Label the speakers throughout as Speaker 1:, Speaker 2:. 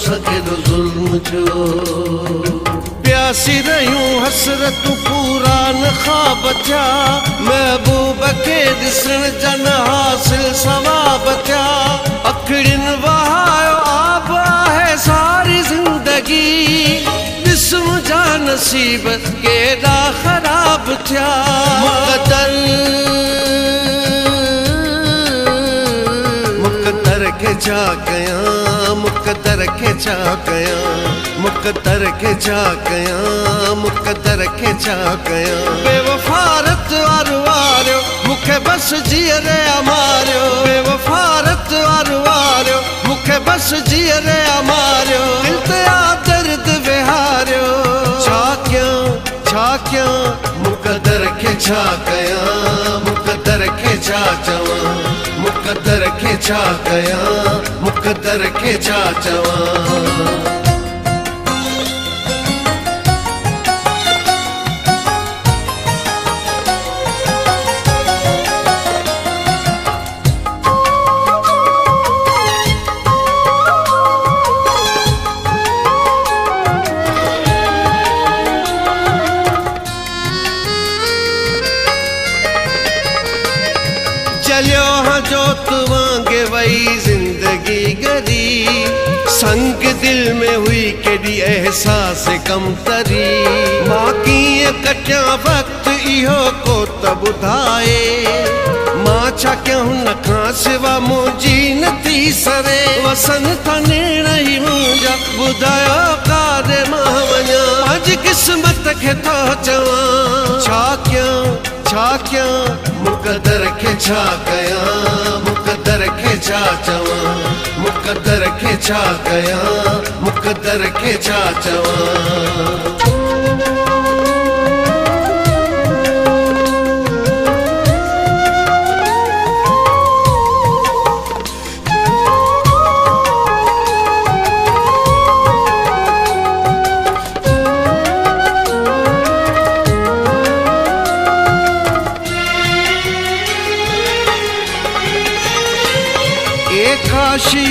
Speaker 1: सके तो जुल्म जो प्यासी रहियूं हसरतूं पूरा न ख्वाब थिया महबूब खे ॾिसण जन हासिल सवाब थिया अखड़िन वहायो आब आहे सारी ज़िंदगी जिस्म जा नसीब केॾा ख़राब थिया मुक़द्दर खे छा कयां मुक़द्दर खे छा कयां मुक़द्दर खे छा कयां मुक़द्दर खे छा कयां बेवफारत वारियो मूंखे बस जीअरे मारियो बेवफारत वारियो मूंखे बस जीअरे मारियो दिल ते दर्द विहारियो छा कयां मुक़द्दर खे छा कयां मुक़द्दर खे छा चवां मुक़द्दर खे छा कयां मुक़द्दर खे छा चवां चलियो हाँ जोत वांगे वही जिंदगी गरी संग दिल में हुई केडी एहसास कमतरी मां कीअं कटिया वक्त इहो को त ॿुधाए मां छा कयां हुन खां सिवा मुंहिंजी नथी सरे वसन था नेण ई मुंहिंजा ॿुधायो काॾे मां वञां अॼु क़िस्मत खे थो चवां छा कयां मुक़द्दर खे छा कयां मुक़द्दर खे छा चवां मुक़द्दर खे छा कयां मुक़द्दर खे छा चवां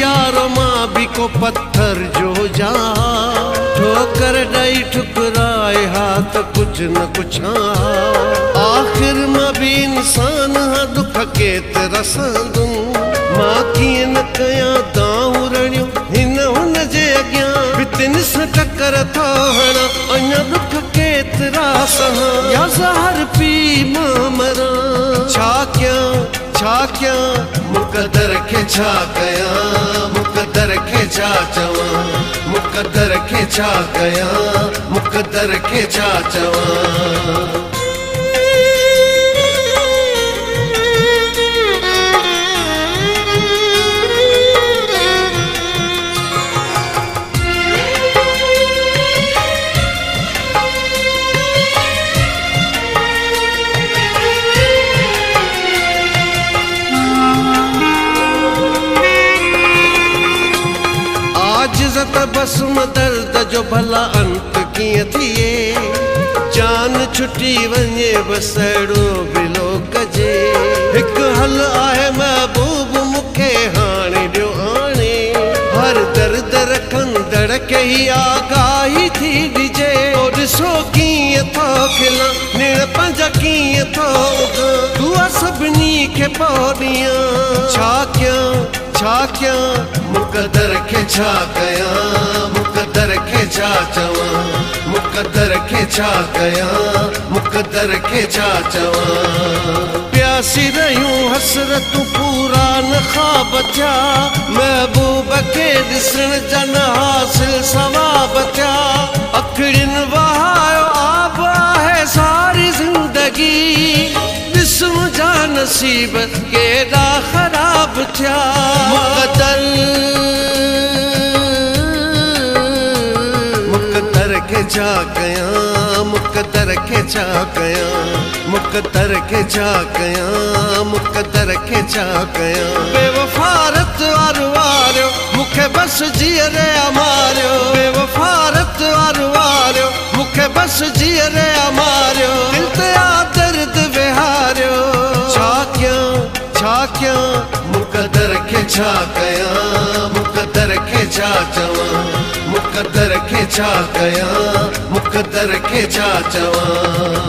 Speaker 1: यारो मां भी को पत्थर जो जा ठोकर ॾई ठुकराए हाथ कुछ न कुछ आखिर मां भी इंसान हाँ दुख केतिरा संदुम मां कीअं न कयां दाऊरणियूं हिन हुन जे अॻियां भितिन सां टकर थो हणां अञा दुख केतिरा सहां या ज़हर पी मां मरां छा कयां मुक़द्दर खे छा कयां मुक़द्दर खे छा चवां मुक़द्दर खे छा कयां मुक़द्दर खे छा चवां बस दर्द जो भला अंत कीअं थिए जान छुटी वञे बसड़ो बिलो कजे हिकु हल आहे महबूब मूंखे हाणे ॾियो हाणे हर दर्द रखंदड़ खे ई आगाही थी ॾिजे ॾिसो कीअं थो खिलां निण पंहिंजा कीअं थो दुआ सभिनी खे पोइ ॾियां छा कयां मुक़द्दर खे छा कयां मुक़द्दर खे छा चवां मुक़द्दर खे छा कयां मुक़द्दर खे छा चवां प्यासी रहियूं हसरतूं पूरा न ख्वाब थिया महबूब खे ॾिसण जन हासिल सवाब थिया अखड़िन वहायो आब आहे सारी ज़िंदगी जिस्म जा नसीब केॾा ख़राब थिया मुक़द्दर खे छा कयां मुक़द्दर खे छा कयां मुक़द्दर खे छा कयां मुक़द्दर खे छा कयां बेवफारत वारियो मूंखे बस जीअरे मारियो बेवफारत वारियो मूंखे बस जीअरे मारियो दिल ते दर्द विहारियो छा कयां मुक़द्दर खे छा कयां मुक़द्दर खे छा चवां, मुक़दर खे छा कयां, मुक़दर खे छा चवां।